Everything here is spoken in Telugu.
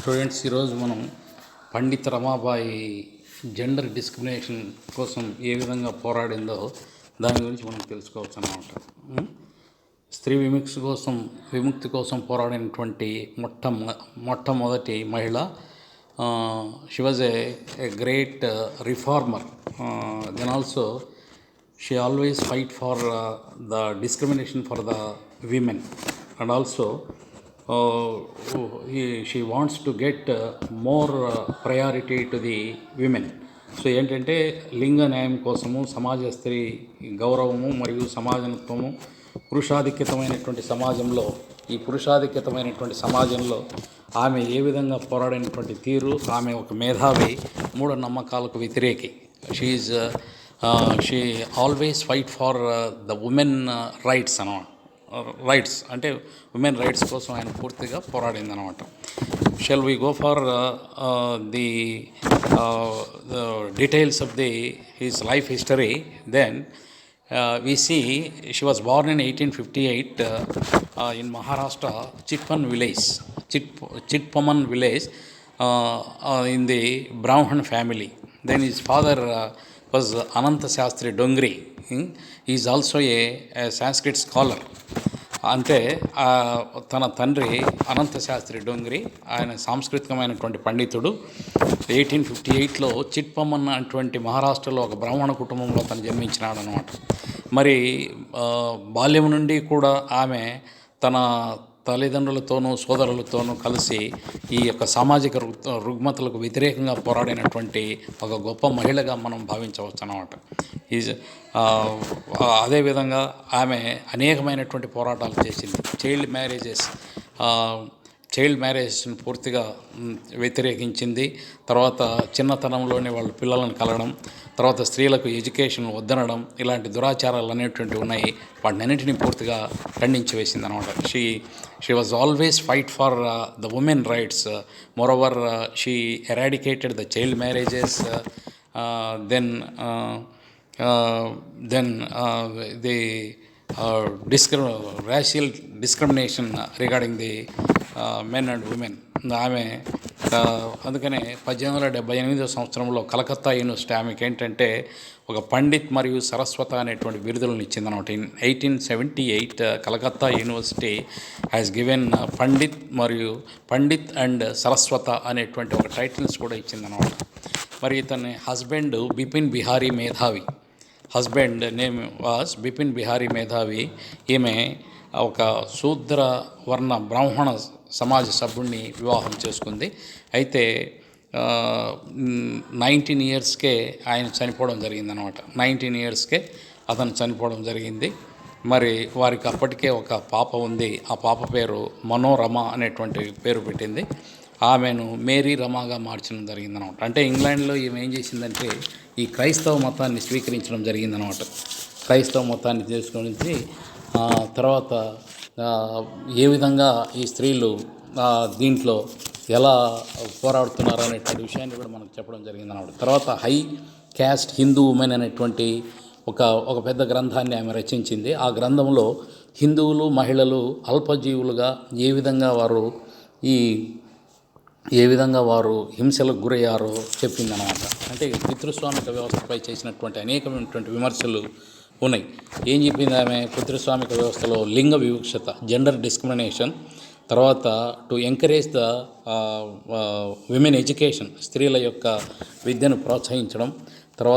స్టూడెంట్స్ ఈరోజు మనం పండిత్ రమాబాయి జెండర్ డిస్క్రిమినేషన్ కోసం ఏ విధంగా పోరాడిందో దాని గురించి మనం తెలుసుకోవచ్చు అన్నమాట. స్త్రీ విముక్తి కోసం పోరాడినటువంటి మొట్టమొదటి మహిళ. She was a great reformer. Then also she always fight for the discrimination for the women, and also she wants to get more priority to the women. So ఏంటంటే లింగ న్యాయం కోసము, సమాజ స్త్రీ గౌరవము మరియు సమాజత్వము, పురుషాధిక్యతమైనటువంటి సమాజంలో ఆమె ఏ విధంగా పోరాడినటువంటి తీరు, ఆమె ఒక మేధావి, మూఢనమ్మకాలకు వ్యతిరేకి. She always fight for the women rights అన్నమాట. రైట్స్ అంటే ఉమెన్ రైట్స్ కోసం ఆయన పూర్తిగా పోరాడింది అనమాట. Shall we go for the details of his life history. Then we see she was born in 1858 in Maharashtra, Chitpaman village, in the Brahman family. Then his father was Ananta Shastri Dongri. He is also a Sanskrit scholar. అంటే తన తండ్రి అనంత శాస్త్రి డొంగ్రి, ఆయన సాంస్కృతికమైనటువంటి పండితుడు. 1858లో చిట్పమన్ అటువంటి మహారాష్ట్రలో ఒక బ్రాహ్మణ కుటుంబంలో తను జన్మించినాడు అనమాట. మరి బాల్యం నుండి కూడా ఆమె తన తల్లిదండ్రులతోనూ సోదరులతోనూ కలిసి ఈ యొక్క సామాజిక రుగ్మతలకు వ్యతిరేకంగా పోరాడినటువంటి ఒక గొప్ప మహిళగా మనం భావించవచ్చు అన్నమాట. అదేవిధంగా ఆమె అనేకమైనటువంటి పోరాటాలు చేసింది. చైల్డ్ మ్యారేజెస్ని పూర్తిగా వ్యతిరేకించింది. తర్వాత చిన్నతనంలోనే వాళ్ళ పిల్లలను కలగడం, తర్వాత స్త్రీలకు ఎడ్యుకేషన్ వద్దనడం, ఇలాంటి దురాచారాలు అనేటువంటివి ఉన్నాయి. వాటినన్నింటినీ పూర్తిగా ఖండించి వేసింది అనమాట. She was always fight for the women rights. Moreover she eradicated the child marriages. Then the racial discrimination regarding the men and women. ఆమె అందుకనే 1878 సంవత్సరంలో కలకత్తా యూనివర్సిటీ ఆమెకి ఏంటంటే ఒక పండిత్ మరియు సరస్వత అనేటువంటి బిరుదులను ఇచ్చిందనమాట. In 1878 Calcutta university has given Pandit and Saraswat అనేటువంటి ఒక టైటిల్స్ కూడా ఇచ్చిందనమాట. మరి ఇతని హస్బెండ్ బిపిన్ బిహారీ మేధావి. Husband name was Bipin Bihari మేధావి. ఈమె ఒక శూద్ర వర్ణ బ్రాహ్మణ సమాజ సభ్యుడిని వివాహం చేసుకుంది. అయితే 19 ఇయర్స్కే ఆయన చనిపోవడం జరిగిందనమాట. 19 ఇయర్స్కే అతను చనిపోవడం జరిగింది. మరి వారికి అప్పటికే ఒక పాప ఉంది. ఆ పాప పేరు మనోరమ అనేటువంటి పేరు పెట్టింది. ఆమెను మేరీ రమాగా మార్చడం జరిగిందనమాట. అంటే ఇంగ్లాండ్లో ఈమె ఏం చేసిందంటే ఈ క్రైస్తవ మతాన్ని స్వీకరించడం జరిగిందనమాట. క్రైస్తవ మతాన్ని తీసుకొని తర్వాత ఏ విధంగా ఈ స్త్రీలు దీంట్లో ఎలా పోరాడుతున్నారు అనేటువంటి విషయాన్ని కూడా మనకు చెప్పడం జరిగిందనమాట. తర్వాత హై క్యాస్ట్ హిందూ ఉమెన్ అనేటువంటి ఒక పెద్ద గ్రంథాన్ని ఆమె రచించింది. ఆ గ్రంథంలో హిందువులు మహిళలు అల్పజీవులుగా ఏ విధంగా వారు హింసలకు గురయ్యారో చెప్పిందనమాట. అంటే పితృస్వామిక వ్యవస్థపై చేసినటువంటి అనేకమైనటువంటి విమర్శలు ఉన్నాయి. ఏం చెప్పింది ఆమె? పితృస్వామిక వ్యవస్థలో లింగ వివక్షత, జెండర్ డిస్క్రిమినేషన్, తర్వాత to encourage the women education, స్త్రీల యొక్క విద్యను ప్రోత్సహించడం, తర్వాత